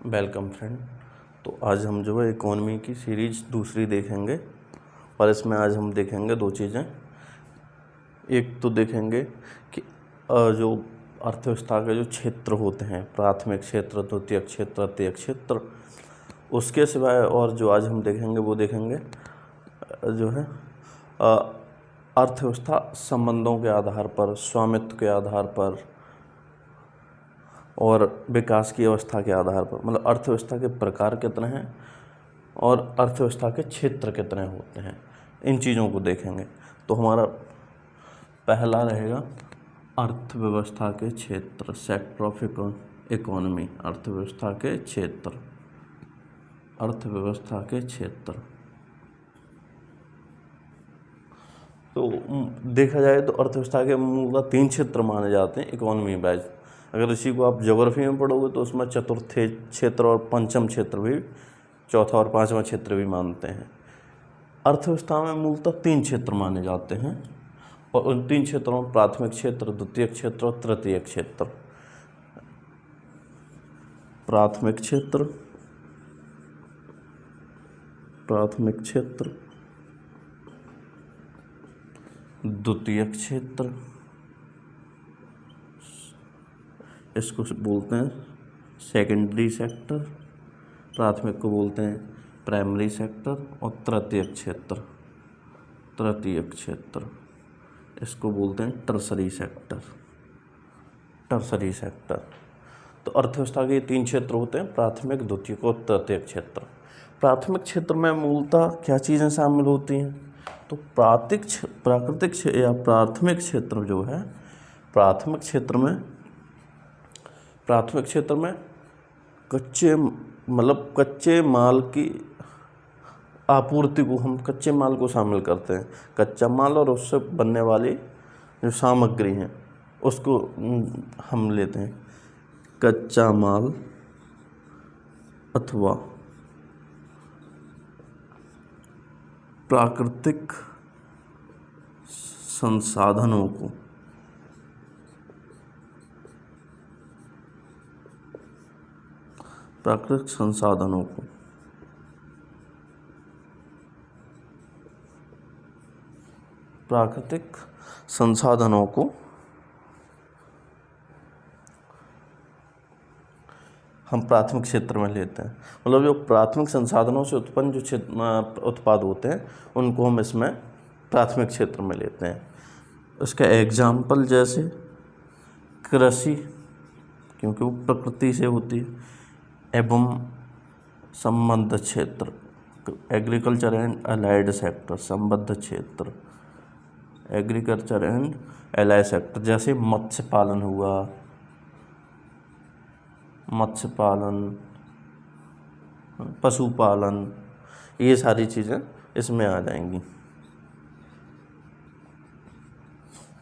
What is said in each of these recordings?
Welcome friend. तो आज हम जो है इकोनॉमी की सीरीज दूसरी देखेंगे और इसमें आज हम देखेंगे दो चीज़ें। एक तो देखेंगे कि जो अर्थव्यवस्था के जो क्षेत्र होते हैं, प्राथमिक क्षेत्र, द्वितीयक क्षेत्र, तृतीयक क्षेत्र, उसके सिवाय और जो आज हम देखेंगे वो देखेंगे जो है अर्थव्यवस्था संबंधों के आधार पर, स्वामित्व के आधार पर और विकास की अवस्था के आधार पर, मतलब अर्थव्यवस्था के प्रकार कितने हैं और अर्थव्यवस्था के क्षेत्र कितने होते हैं, इन चीज़ों को देखेंगे। तो हमारा पहला रहेगा अर्थव्यवस्था के क्षेत्र, सेक्टर ऑफ इकोनॉमी, अर्थव्यवस्था के क्षेत्र, अर्थव्यवस्था के क्षेत्र। तो देखा जाए तो अर्थव्यवस्था के मूलतः 3 क्षेत्र माने जाते हैं इकोनॉमी वाइज। अगर इसी को आप ज्योग्राफी में पढ़ोगे तो उसमें चतुर्थ क्षेत्र और पंचम क्षेत्र भी, चौथा और पांचवा क्षेत्र भी मानते हैं। अर्थव्यवस्था में मूलतः 3 क्षेत्र माने जाते हैं और उन 3 क्षेत्रों में प्राथमिक क्षेत्र, द्वितीयक क्षेत्र और तृतीयक क्षेत्र। प्राथमिक क्षेत्र, प्राथमिक क्षेत्र, द्वितीयक क्षेत्र, इसको बोलते हैं सेकेंडरी सेक्टर, प्राथमिक को बोलते हैं प्राइमरी सेक्टर, और तृतीयक क्षेत्र, तृतीयक क्षेत्र, इसको बोलते हैं टर्सरी सेक्टर, टर्सरी सेक्टर। तो अर्थव्यवस्था के 3 क्षेत्र होते हैं, प्राथमिक, द्वितीयक और तृतीयक क्षेत्र। प्राथमिक क्षेत्र में मूलतः क्या चीज़ें शामिल होती हैं? तो प्राकृतिक या प्राथमिक क्षेत्र जो है, प्राथमिक क्षेत्र में कच्चे माल की आपूर्ति को, हम कच्चे माल को शामिल करते हैं। कच्चा माल और उससे बनने वाली जो सामग्री हैं उसको हम लेते हैं कच्चा माल अथवा प्राकृतिक संसाधनों को, प्राकृतिक संसाधनों को प्राकृतिक संसाधनों को हम प्राथमिक क्षेत्र में लेते हैं। मतलब जो प्राथमिक संसाधनों से उत्पन्न जो उत्पाद होते हैं उनको हम इसमें प्राथमिक क्षेत्र में लेते हैं। उसका एग्जाम्पल जैसे कृषि, क्योंकि वो प्रकृति से होती है, एवं संबद्ध क्षेत्र, एग्रीकल्चर एंड अलाइड सेक्टर, संबद्ध क्षेत्र, एग्रीकल्चर एंड एलाइड सेक्टर, जैसे मत्स्य पालन हुआ, मत्स्य पालन, पशुपालन, ये सारी चीज़ें इसमें आ जाएंगी।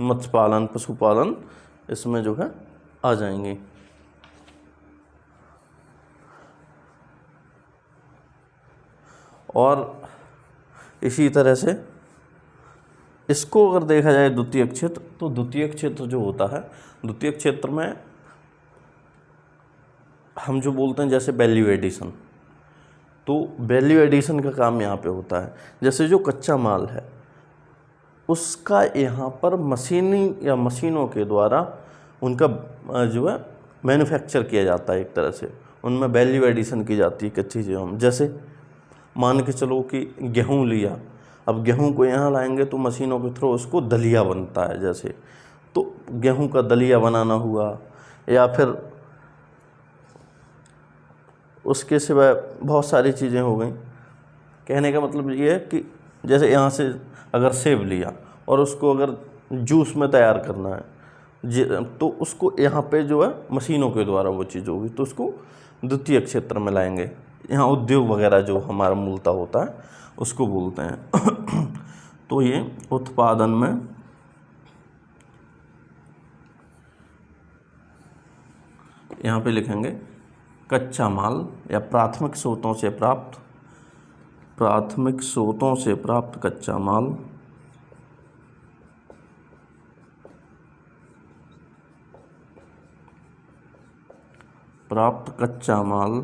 मत्स्य पालन, पशुपालन इसमें जो है आ जाएंगी। और इसी तरह से इसको अगर देखा जाए द्वितीयक क्षेत्र, तो द्वितीयक क्षेत्र जो होता है, द्वितीयक क्षेत्र में हम जो बोलते हैं जैसे वैल्यू एडिशन, तो वैल्यू एडिशन का काम यहाँ पे होता है। जैसे जो कच्चा माल है उसका यहाँ पर मशीनों के द्वारा उनका जो है मैन्युफैक्चर किया जाता है। एक तरह से उनमें वैल्यू एडिशन की जाती है कच्ची चीज़ों में। जैसे मान के चलो कि गेहूँ लिया, अब गेहूँ को यहाँ लाएंगे तो मशीनों के थ्रू उसको दलिया बनता है। जैसे तो गेहूँ का दलिया बनाना हुआ, या फिर उसके सिवाय बहुत सारी चीज़ें हो गई। कहने का मतलब ये है कि जैसे यहाँ से अगर सेब लिया और उसको अगर जूस में तैयार करना है तो उसको यहाँ पे जो है मशीनों के द्वारा वो चीज़ होगी, तो उसको द्वितीय क्षेत्र में लाएंगे। यहाँ उद्योग वगैरह जो हमारा मूलतः होता है उसको बोलते हैं। तो ये उत्पादन में यहाँ पे लिखेंगे कच्चा माल या प्राथमिक स्रोतों से प्राप्त कच्चा माल, प्राप्त कच्चा माल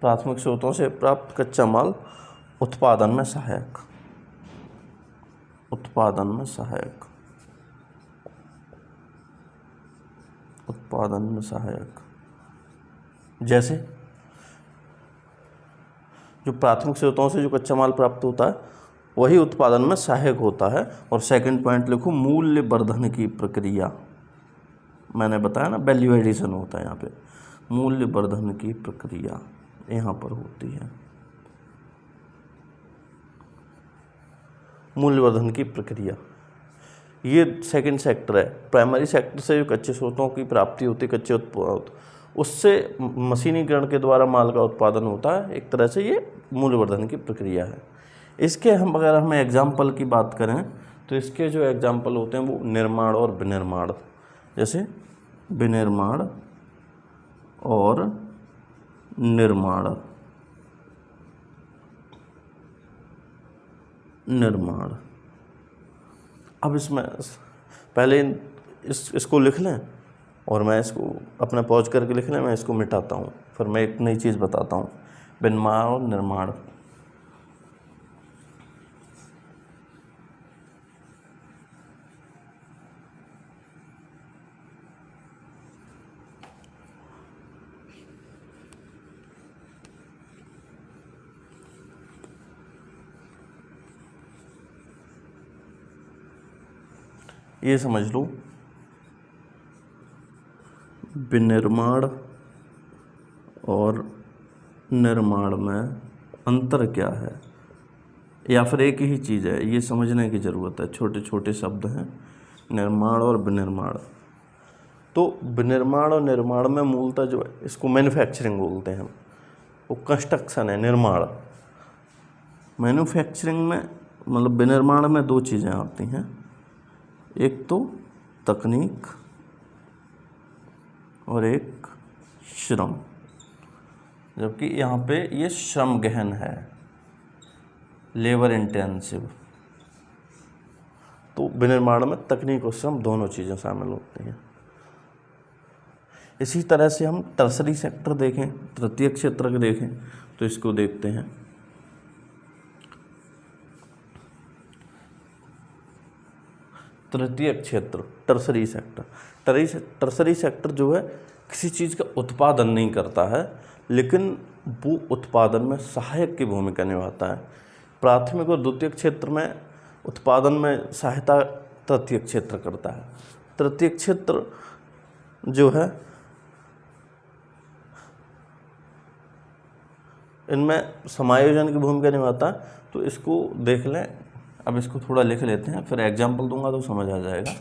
प्राथमिक स्रोतों से प्राप्त कच्चा माल उत्पादन में सहायक, उत्पादन में सहायक, उत्पादन में सहायक। जैसे जो प्राथमिक स्रोतों से जो कच्चा माल प्राप्त होता है वही उत्पादन में सहायक होता है। और सेकंड पॉइंट लिखो, मूल्य वर्धन की प्रक्रिया। मैंने बताया ना वैल्यू एडिशन होता है यहाँ पे, मूल्य वर्धन की प्रक्रिया यहाँ पर होती है, मूल्य वर्धन की प्रक्रिया। ये सेकंड सेक्टर है। प्राइमरी सेक्टर से जो कच्चे स्रोतों की प्राप्ति होती है, कच्चे उत्पाद, उससे मशीनीकरण के द्वारा माल का उत्पादन होता है। एक तरह से ये मूल्यवर्धन की प्रक्रिया है। इसके अगर हम एग्जाम्पल की बात करें तो इसके जो एग्जाम्पल होते हैं वो निर्माण और विनिर्माण। जैसे विनिर्माण और निर्माण, निर्माण। अब इसमें पहले इसको लिख लें और मैं इसको अपना पॉज करके लिख लें, मैं इसको मिटाता हूँ, फिर मैं एक नई चीज़ बताता हूँ। विनिर्माण और निर्माण। ये समझ लो विनिर्माण और निर्माण में अंतर क्या है, या फिर एक ही चीज़ है, ये समझने की ज़रूरत है। छोटे छोटे शब्द हैं, निर्माण और विनिर्माण। तो विनिर्माण और निर्माण में मूलतः जो है इसको मैन्युफैक्चरिंग बोलते हैं हम, वो कंस्ट्रक्शन है। निर्माण मैन्युफैक्चरिंग में मतलब विनिर्माण में दो चीज़ें आती हैं, एक तो तकनीक और एक श्रम। जबकि यहाँ पे ये श्रम गहन है, लेबर इंटेंसिव। तो विनिर्माण में तकनीक और श्रम दोनों चीज़ें शामिल होती हैं। इसी तरह से हम टर्सरी सेक्टर देखें, तृतीय क्षेत्र के देखें, तो इसको देखते हैं। तृतीय क्षेत्र, टर्सरी सेक्टर। टर्सरी सेक्टर जो है किसी चीज़ का उत्पादन नहीं करता है, लेकिन वो उत्पादन में सहायक की भूमिका निभाता है। प्राथमिक और द्वितीय क्षेत्र में उत्पादन में सहायता तृतीय क्षेत्र करता है। तृतीय क्षेत्र जो है इनमें समायोजन की भूमिका निभाता है। तो इसको देख लें। अब इसको थोड़ा लिख लेते हैं, फिर एग्जाम्पल दूंगा तो समझ आ जाएगा।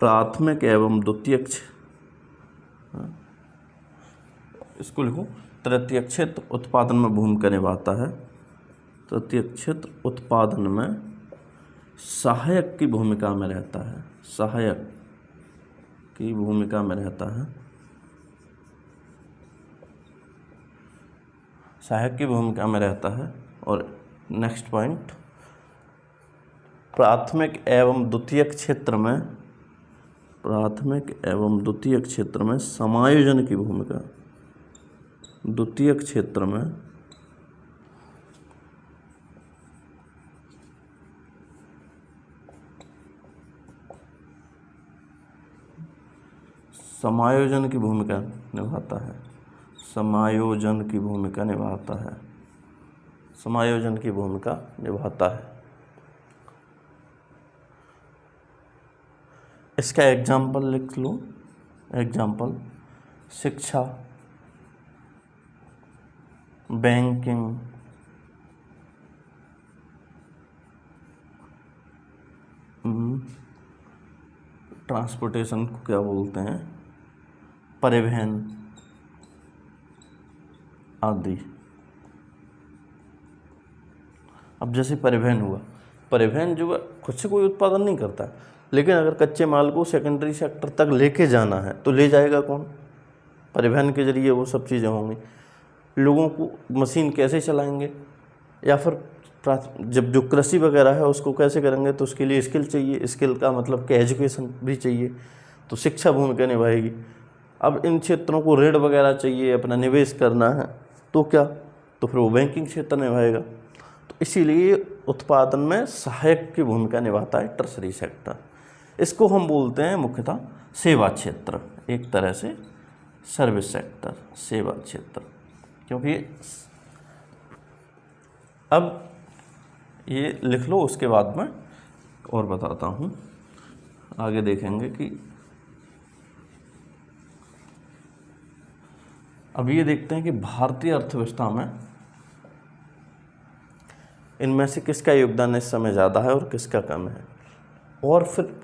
प्राथमिक एवं द्वितीय इसको लिखो, तृतीय क्षेत्र उत्पादन में भूमिका निभाता है। तृतीय क्षेत्र उत्पादन में सहायक की भूमिका में रहता है, सहायक की भूमिका में रहता है, सहायक की भूमिका में रहता है। और नेक्स्ट पॉइंट, प्राथमिक एवं द्वितीय क्षेत्र में, प्राथमिक एवं द्वितीय क्षेत्र में समायोजन की भूमिका, द्वितीय क्षेत्र में समायोजन की भूमिका निभाता है, समायोजन की भूमिका निभाता है, समायोजन की भूमिका निभाता है। इसका एग्जाम्पल लिख लो। एग्जाम्पल, शिक्षा, बैंकिंग, ट्रांसपोर्टेशन को क्या बोलते हैं, परिवहन आदि। अब जैसे परिवहन हुआ, परिवहन जो है खुद से कोई उत्पादन नहीं करता, लेकिन अगर कच्चे माल को सेकेंडरी सेक्टर तक लेके जाना है तो ले जाएगा कौन? परिवहन के जरिए वो सब चीज़ें होंगी। लोगों को मशीन कैसे चलाएंगे, या फिर जब जो कृषि वगैरह है उसको कैसे करेंगे, तो उसके लिए स्किल चाहिए। स्किल का मतलब कि एजुकेशन भी चाहिए, तो शिक्षा भूमिका निभाएगी। अब इन क्षेत्रों को ऋण वगैरह चाहिए, अपना निवेश करना है, तो क्या, तो फिर वो बैंकिंग क्षेत्र निभाएगा। तो इसीलिए उत्पादन में सहायक की भूमिका निभाता है टर्सरी सेक्टर। इसको हम बोलते हैं मुख्यतः सेवा क्षेत्र, एक तरह से सर्विस सेक्टर, सेवा क्षेत्र। क्योंकि अब ये लिख लो, उसके बाद में और बताता हूँ, आगे देखेंगे कि अब ये देखते हैं कि भारतीय अर्थव्यवस्था में इनमें से किसका योगदान इस समय ज़्यादा है और किसका कम है, और फिर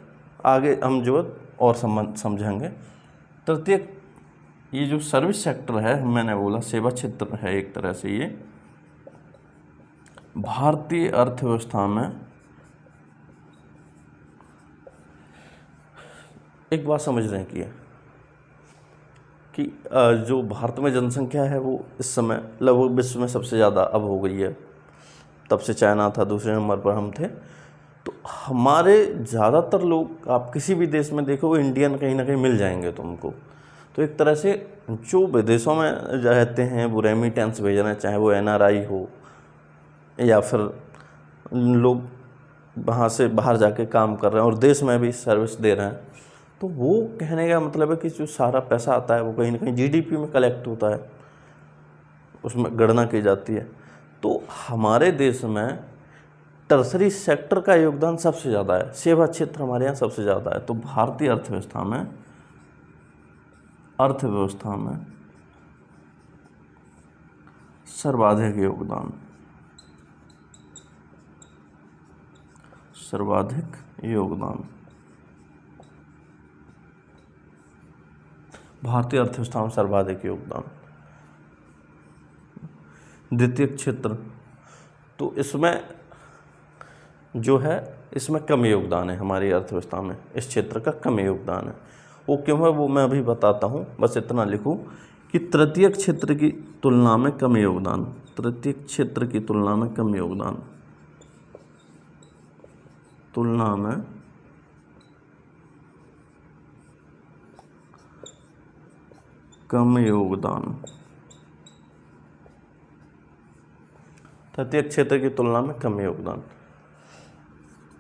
आगे हम जो और समझेंगे। तृतीय, ये जो सर्विस सेक्टर है, मैंने बोला सेवा क्षेत्र है एक तरह से, ये भारतीय अर्थव्यवस्था में एक बात समझ रहे हैं कि जो भारत में जनसंख्या है वो इस समय लगभग विश्व में सबसे ज़्यादा अब हो गई है। तब से चाइना था, दूसरे नंबर पर हम थे। तो हमारे ज़्यादातर लोग, आप किसी भी देश में देखो, वो इंडियन कहीं ना कहीं मिल जाएंगे तुमको। तो एक तरह से जो विदेशों में रहते हैं वो रेमिटेंस भेज रहे हैं, चाहे वो NRI हो या फिर लोग वहाँ से बाहर जाके काम कर रहे हैं और देश में भी सर्विस दे रहे हैं, तो वो कहने का मतलब है कि जो सारा पैसा आता है वो कहीं ना कहीं GDP में कलेक्ट होता है, उसमें गणना की जाती है। तो हमारे देश में टर्सरी सेक्टर का योगदान सबसे ज़्यादा है, सेवा क्षेत्र हमारे यहाँ सबसे ज़्यादा है। तो भारतीय अर्थव्यवस्था में सर्वाधिक योगदान भारतीय अर्थव्यवस्था में सर्वाधिक योगदान। द्वितीय क्षेत्र, तो इसमें जो है, इसमें कम योगदान है हमारी अर्थव्यवस्था में, इस क्षेत्र का कम योगदान है। वो क्यों है वो मैं अभी बताता हूँ, बस इतना लिखूँ कि तृतीय क्षेत्र की तुलना में कम योगदान, तृतीय क्षेत्र की तुलना में कम योगदान, तुलना में कम योगदान, तृतीय क्षेत्र की तुलना में कम योगदान।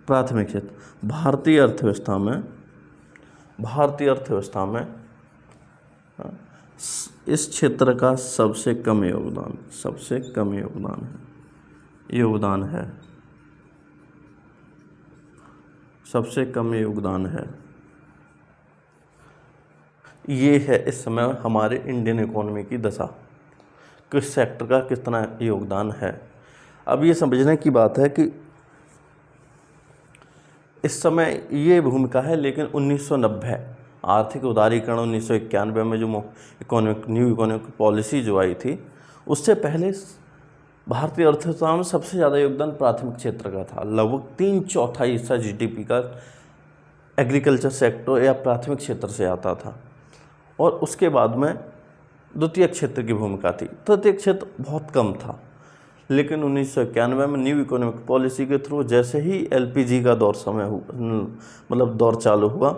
प्राथमिक क्षेत्र, भारतीय अर्थव्यवस्था में इस क्षेत्र का सबसे कम योगदान है। ये है इस समय हमारे इंडियन इकोनॉमी की दशा, किस सेक्टर का कितना योगदान है। अब ये समझने की बात है कि इस समय ये भूमिका है, लेकिन 1990 आर्थिक उदारीकरण 1991 में जो न्यू इकोनॉमिक पॉलिसी जो आई थी, उससे पहले भारतीय अर्थव्यवस्था में सबसे ज़्यादा योगदान प्राथमिक क्षेत्र का था। लगभग 3/4 हिस्सा GDP का एग्रीकल्चर सेक्टर या प्राथमिक क्षेत्र से आता था, और उसके बाद में द्वितीय क्षेत्र की भूमिका थी। तृतीय क्षेत्र बहुत कम था, लेकिन 1991 में न्यू इकोनॉमिक पॉलिसी के थ्रू जैसे ही LPG का दौर चालू हुआ,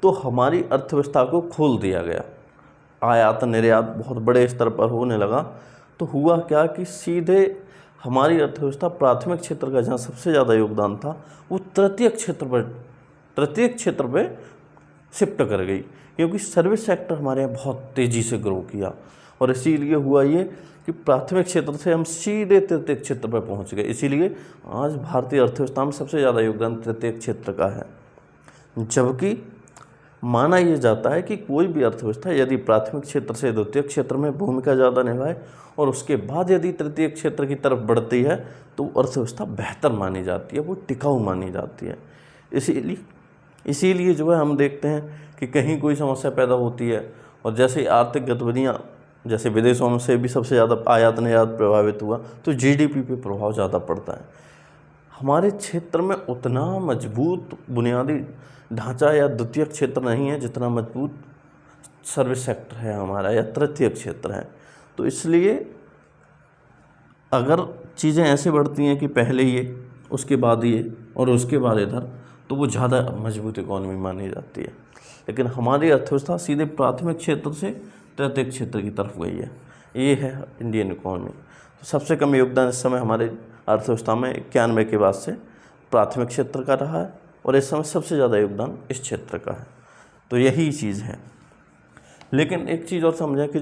तो हमारी अर्थव्यवस्था को खोल दिया गया, आयात निर्यात बहुत बड़े स्तर पर होने लगा। तो हुआ क्या कि सीधे हमारी अर्थव्यवस्था प्राथमिक क्षेत्र का जहाँ सबसे ज़्यादा योगदान था, वो तृतीय क्षेत्र पर शिफ्ट कर गई, क्योंकि सर्विस सेक्टर हमारे यहाँ बहुत तेज़ी से ग्रो किया। और इसीलिए हुआ ये कि प्राथमिक क्षेत्र से हम सीधे तृतीय क्षेत्र पर पहुँच गए। इसीलिए आज भारतीय अर्थव्यवस्था में सबसे ज़्यादा योगदान तृतीय क्षेत्र का है। जबकि माना ये जाता है कि कोई भी अर्थव्यवस्था यदि प्राथमिक क्षेत्र से द्वितीय क्षेत्र में भूमिका ज़्यादा निभाए और उसके बाद यदि तृतीय क्षेत्र की तरफ बढ़ती है, तो अर्थव्यवस्था बेहतर मानी जाती है, वो टिकाऊ मानी जाती है। इसीलिए जो है हम देखते हैं कि कहीं कोई समस्या पैदा होती है, और जैसे आर्थिक गतिविधियाँ, जैसे विदेशों में से भी सबसे ज़्यादा आयात निर्यात प्रभावित हुआ, तो GDP पे प्रभाव ज़्यादा पड़ता है। हमारे क्षेत्र में उतना मजबूत बुनियादी ढांचा या द्वितीय क्षेत्र नहीं है जितना मजबूत सर्विस सेक्टर है हमारा या तृतीय क्षेत्र है। तो इसलिए अगर चीज़ें ऐसे बढ़ती हैं कि पहले ये, उसके बाद ये और उसके बाद इधर, तो वो ज़्यादा मजबूत इकॉनमी मानी जाती है। लेकिन हमारी अर्थव्यवस्था सीधे प्राथमिक क्षेत्र से तृतीयक क्षेत्र की तरफ गई है। ये है इंडियन इकॉनमी। तो सबसे कम योगदान इस समय हमारे अर्थव्यवस्था में 91 के बाद से प्राथमिक क्षेत्र का रहा है, और इस समय सबसे ज़्यादा योगदान इस क्षेत्र का है। तो यही चीज़ है। लेकिन एक चीज़ और समझें कि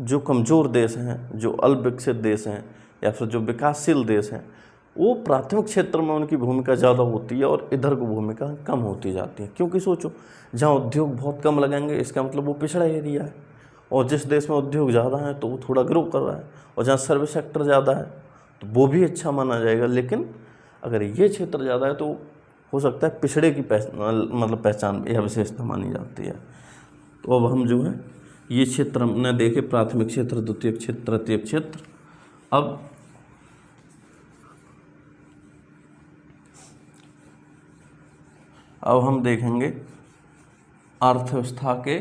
जो कमज़ोर देश हैं, जो अल्पविकसित देश हैं, या फिर जो विकासशील देश हैं, वो प्राथमिक क्षेत्र में उनकी भूमिका ज़्यादा होती है और इधर की भूमिका कम होती जाती है। क्योंकि सोचो, जहाँ उद्योग बहुत कम लगेंगे इसका मतलब वो पिछड़ा एरिया है, और जिस देश में उद्योग ज़्यादा है तो वो थोड़ा ग्रो कर रहा है, और जहाँ सर्विस सेक्टर ज़्यादा है तो वो भी अच्छा माना जाएगा। लेकिन अगर ये क्षेत्र ज़्यादा है तो हो सकता है पिछड़े की पहचान या विशेषता मानी जाती है। तो अब हम जो है ये क्षेत्र हमने देखे, प्राथमिक क्षेत्र, द्वितीयक क्षेत्र, तृतीयक क्षेत्र। अब हम देखेंगे अर्थव्यवस्था के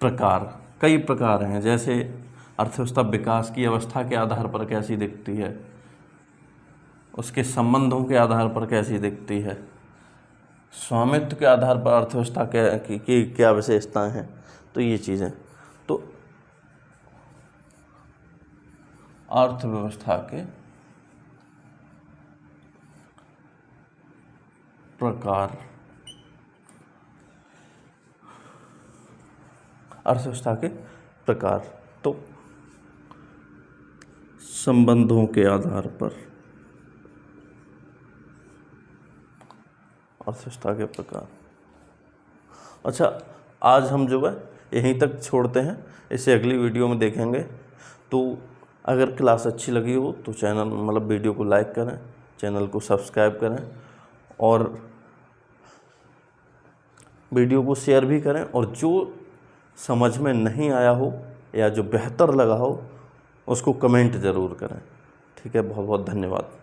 प्रकार। कई प्रकार हैं, जैसे अर्थव्यवस्था विकास की अवस्था के आधार पर कैसी दिखती है, उसके संबंधों के आधार पर कैसी दिखती है, स्वामित्व के आधार पर अर्थव्यवस्था की क्या विशेषताएं हैं। तो ये चीज़ें, तो अर्थव्यवस्था के प्रकार, अर्थव्यवस्था के प्रकार, तो संबंधों के आधार पर अर्थव्यवस्था के प्रकार। अच्छा, आज हम जो है यहीं तक छोड़ते हैं, इसे अगली वीडियो में देखेंगे। तो अगर क्लास अच्छी लगी हो तो वीडियो को लाइक करें, चैनल को सब्सक्राइब करें, और वीडियो को शेयर भी करें। और जो समझ में नहीं आया हो या जो बेहतर लगा हो उसको कमेंट ज़रूर करें। ठीक है, बहुत बहुत धन्यवाद।